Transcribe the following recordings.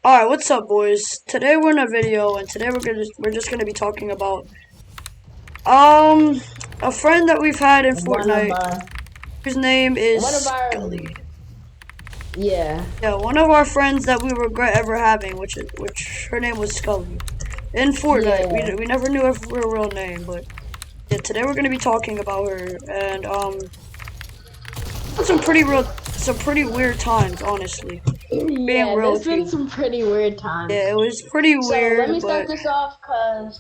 Alright, what's up, boys? Today we're in a video, and today we're just gonna be talking about a friend that we've had in One of Fortnite. His name is one of our Scully. yeah. Yeah, one of our friends that we regret ever having, which her name was Scully. In Fortnite, Yeah. we never knew her real name, but yeah, today we're gonna be talking about her, and some pretty weird times, honestly. Being Yeah, real there's with been you. some pretty weird times. Yeah, it was pretty So let weird, me start but this off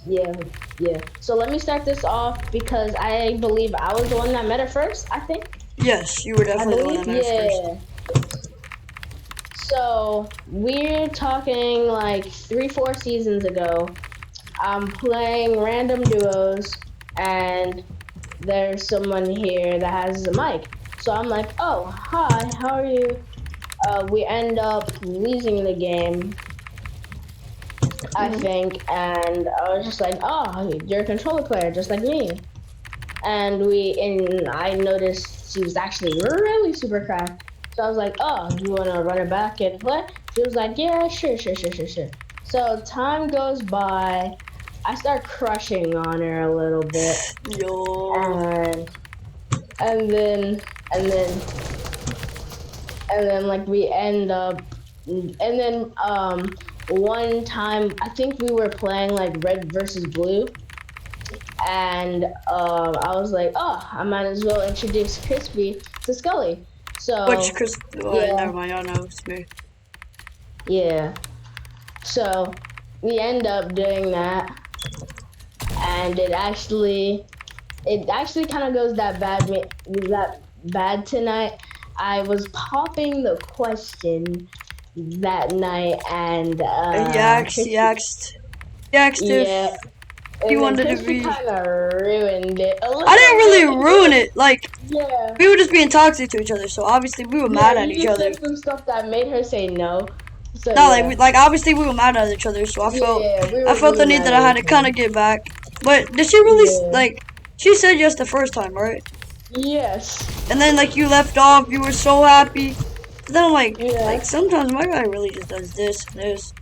yeah. So let me start this off because I believe I was the one that met her first, I think. yes, you were I definitely the one that believe. met us first. Yeah. So we're talking like 3-4 seasons ago. I'm playing random duos and there's someone here that has a mic. So I'm like, oh, hi, how are you? We end up losing the game, I think, and I was just like, oh, you're a controller player, just like me. And I noticed she was actually really super cracked. So I was like, oh, do you want to run it back and play? She was like, yeah, sure. So time goes by. I start crushing on her a little bit. Yo. And then like we end up and then one time I think we were playing like red versus blue, and I was like, oh, I might as well introduce Crispy to Scully. Which So Chris? yeah, Never mind. Y'all know it's me. yeah. So we end up doing that, and it actually kind of goes that bad tonight. I was popping the question that night, and He asked. He Crispy, asked. He asked yeah, if he and then wanted to Crispy be. kind of ruined it a little I didn't really bit. ruin it. Like Yeah, we were just being toxic to each other, so obviously we were yeah, mad at you each just other. said some stuff that made her say no. So Not yeah, like obviously we were mad at each other, so yeah, we I were felt the really need mad that I at had to each kind other. of get back. But did she really Yeah. like? She said yes the first time, right? Yes. And then like you left off, you were so happy. But then I'm Yeah. like sometimes my guy really just does this and this.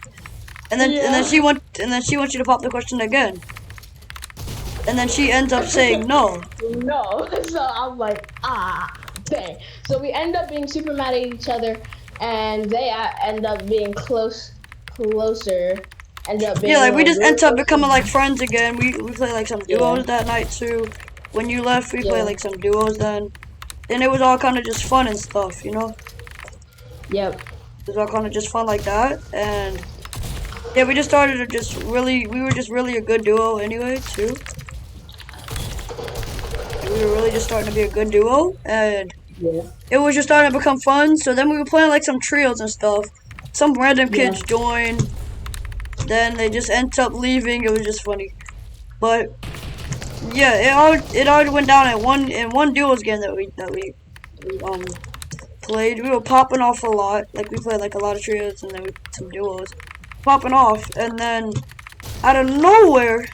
And then Yeah. she wants you to pop the question again. And then she ends up saying no. No. So I'm like, dang. So we end up being super mad at each other, and they end up being closer. End up Yeah, being like we like just really end up close. becoming like friends again. We play like some Yeah. duos that night too. When you left, we played Yeah. like some duos then. And it was all kind of just fun and stuff, you know? Yep. It was all kind of just fun like that. And yeah, we were just really a good duo anyway too. We were really just starting to be a good duo. And Yeah. it was just starting to become fun. So then we were playing like some trios and stuff. Some random Yeah. kids joined. Then they just ended up leaving. It was just funny. But yeah, it all went down in one duos game that we played. We were popping off a lot. Like we played like a lot of trios and then some duos. Popping off, and then out of nowhere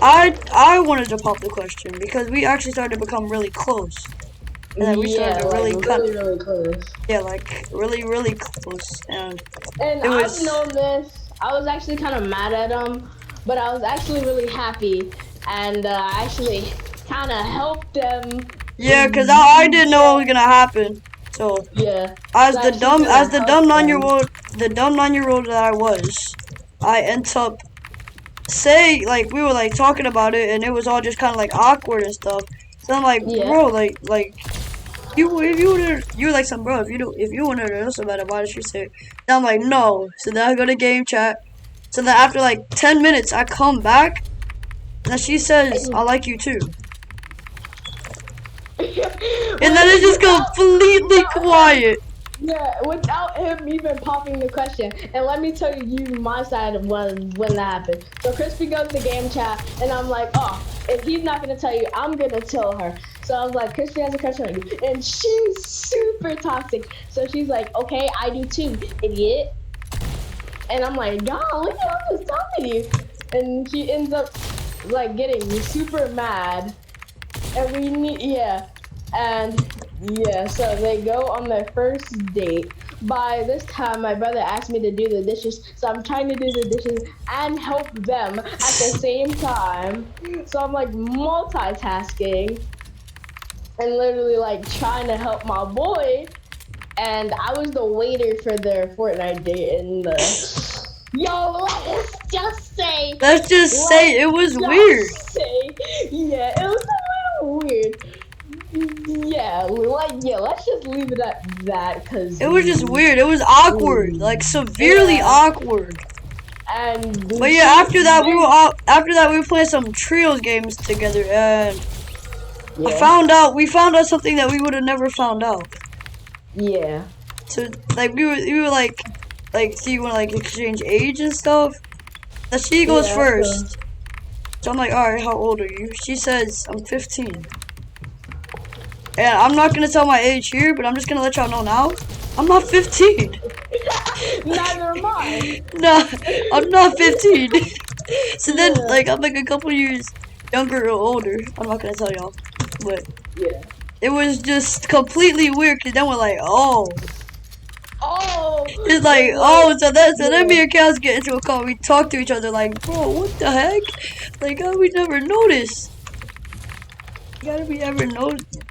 I wanted to pop the question because we actually started to become really close. And then we started to like really close. yeah, like really close. And And it I've was known this. I was actually kind of mad at him, but I was actually really happy, and I actually kind of helped them. yeah, cause I didn't know what was gonna happen. So Yeah. as So I the actually kinda helped them. the dumb 9-year old that I was, I end up say like we were like talking about it and it was all just kind of like awkward and stuff. So I'm like, Yeah. bro, like you if you would you were like some bro if you wanted to know something about it, why did you say it? And I'm like no. So then I go to game chat. So then after like 10 minutes, I come back and she says I like you too. And then it's just completely quiet. Yeah, without him even popping the question. And let me tell you my side of when that happened. So Crispy goes to game chat, and I'm like, oh, if he's not gonna tell you, I'm gonna tell her. So I was like, Crispy has a crush on you, and she's super toxic. So she's like, okay, I do too, idiot. And I'm like, golly, I'm just talking to you. And she ends up like getting super mad. And we need, yeah. And yeah, so they go on their first date. by this time, my brother asked me to do the dishes, so I'm trying to do the dishes and help them at the same time. So I'm like multitasking and literally like trying to help my boy. And I was the waiter for their Fortnite date, and yo, let's just say, it was weird. Yeah, it was a little weird. Yeah, let's just leave it at that, cause It was just weird. It was awkward, like severely awkward. But yeah, after that we were playing some trios games together, and we found out something that we would have never found out. Yeah. So like we were like, so you want to like exchange age and stuff. That she goes first. So I'm like, alright, how old are you? She says I'm 15. And I'm not gonna tell my age here, but I'm just gonna let y'all know now. I'm not 15. Neither am I. No, I'm not 15. So then, like, I'm like a couple years younger or older. I'm not gonna tell y'all, but it was just completely weird. Cause then we're like, oh, it's like, oh, so then me and Kaz get into a call. We talk to each other like, bro, what the heck? Like, how we never noticed? Gotta be ever noticed.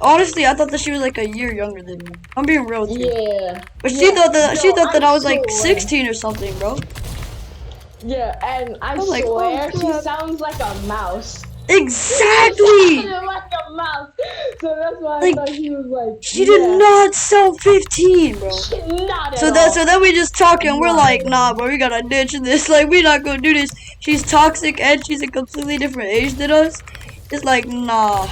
Honestly, I thought that she was like a year younger than me. I'm being real with you. Yeah. But she thought that I was like 16 or something, bro. Yeah, and I like, swear oh, she sounds like a mouse. Exactly! Like a mouse. So that's why Like, I thought she was like. She did not sound 15, bro. Not at So then we just talk and we're like, nah, bro, we gotta ditch this. Like, we not gonna do this. She's toxic and she's a completely different age than us. It's like, nah.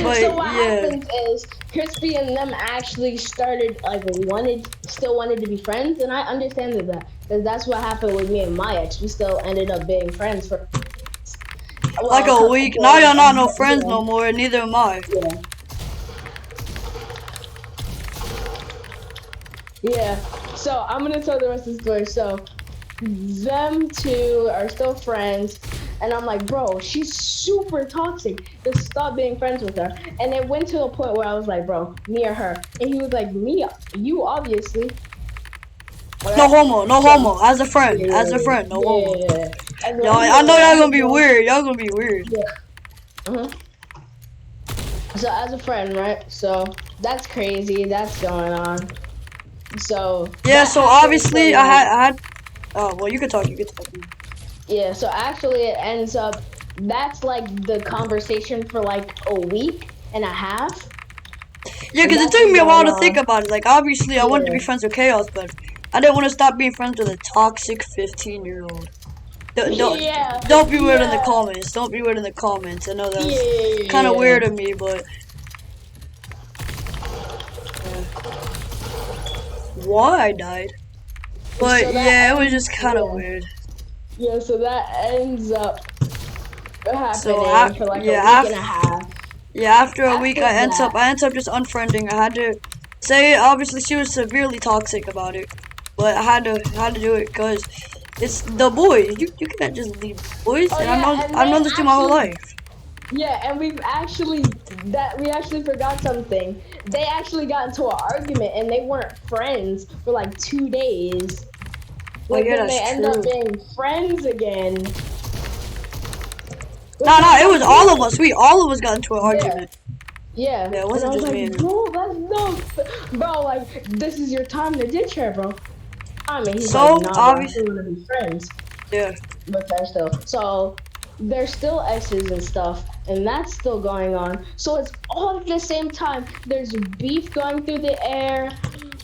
But, so what happens is Crispy and them actually started like still wanted to be friends, and I understand that because that's what happened with me and my ex. We still ended up being friends for like a week. Now y'all not no friends no more, and neither am I. Yeah. So I'm gonna tell the rest of the story. So them two are still friends. And I'm like, bro, she's super toxic. Just stop being friends with her. And it went to the point where I was like, bro, me or her. And he was like, me, you obviously. No homo, no homo. As a friend, no homo. Yo, I know y'all gonna be weird. Y'all gonna be weird. So as a friend, right? So that's crazy. That's going on. So yeah. So obviously, I had. Oh well, you can talk. Yeah, so actually it ends up, that's like the conversation for like a week and a half. Yeah, because it took me a while to think about it. Like, obviously I wanted to be friends with Chaos, but I didn't want to stop being friends with a toxic 15-year-old. Don't be weird in the comments. Don't be weird in the comments. I know that's kind of weird of me, but... Why I died. But so yeah, it was just kind of weird. Yeah, so that ends up happening for like a week and a half. Yeah, after a week, I end up just unfriending. I had to say, obviously, she was severely toxic about it, but I had to do it because it's the boys. You can't just leave the boys. And I've known this through my whole life. Yeah, and we actually forgot something. They actually got into an argument, and they weren't friends for like 2 days. Like then they end up being friends again. No, it was all of us. All of us got into an argument. Yeah, it wasn't just me. Bro, bro, like this is your time to ditch her, bro. I mean, he's so like, nah, obviously we're gonna be friends. Yeah. But they're still they're still exes and stuff, and that's still going on. So it's all at the same time. There's beef going through the air.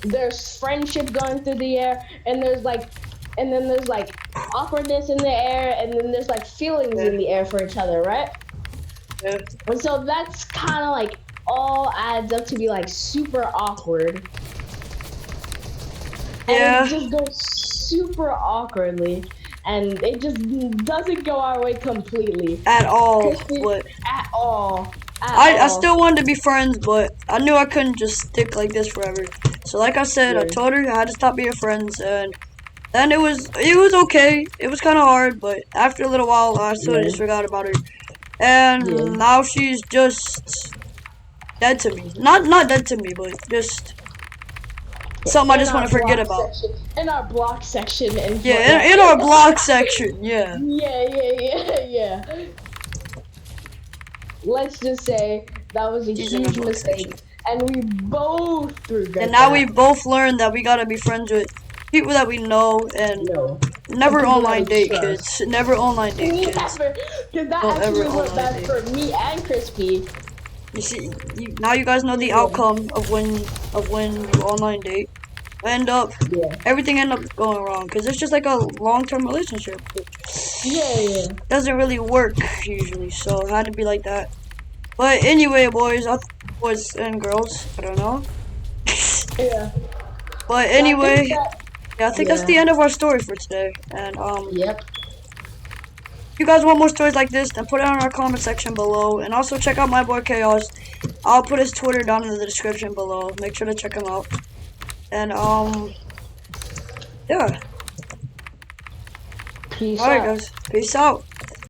There's friendship going through the air, and then there's like awkwardness in the air, and then there's like feelings in the air for each other, right? Yeah. And so that's kind of like all adds up to be like super awkward. Yeah. And it just goes super awkwardly, and it just doesn't go our way completely. At all. At all. I still wanted to be friends, but I knew I couldn't just stick like this forever. So like I said, I told her I had to stop being friends, and then it was okay. It was kind of hard, but after a little while, I sort of just forgot about her. And now she's just dead to me. Not dead to me, but just something I In just want our to forget block about. section- In our block section and Yeah, in our block section. Yeah. Yeah. Let's just say that was a He's in the huge block mistake, section. and we both regret And now that. we both learned that we gotta be friends with people that we know and No. never People that online we date trust. kids. Never online date kids. Never, because that Don't ever actually went online bad date. for me and Crispy. You see, now you guys know the Yeah. outcome of when you online date. Yeah. Everything end up going wrong because it's just like a long-term relationship. Yeah. Doesn't really work usually, so it had to be like that. But anyway, boys and girls, I don't know. Yeah. But So I think anyway, that. yeah, I think that's the end of our story for today. And Yep. if you guys want more stories like this, then put it in our comment section below. And also check out my boy Chaos. I'll put his Twitter down in the description below. Make sure to check him out. And yeah. Peace Alright out. guys. Peace out.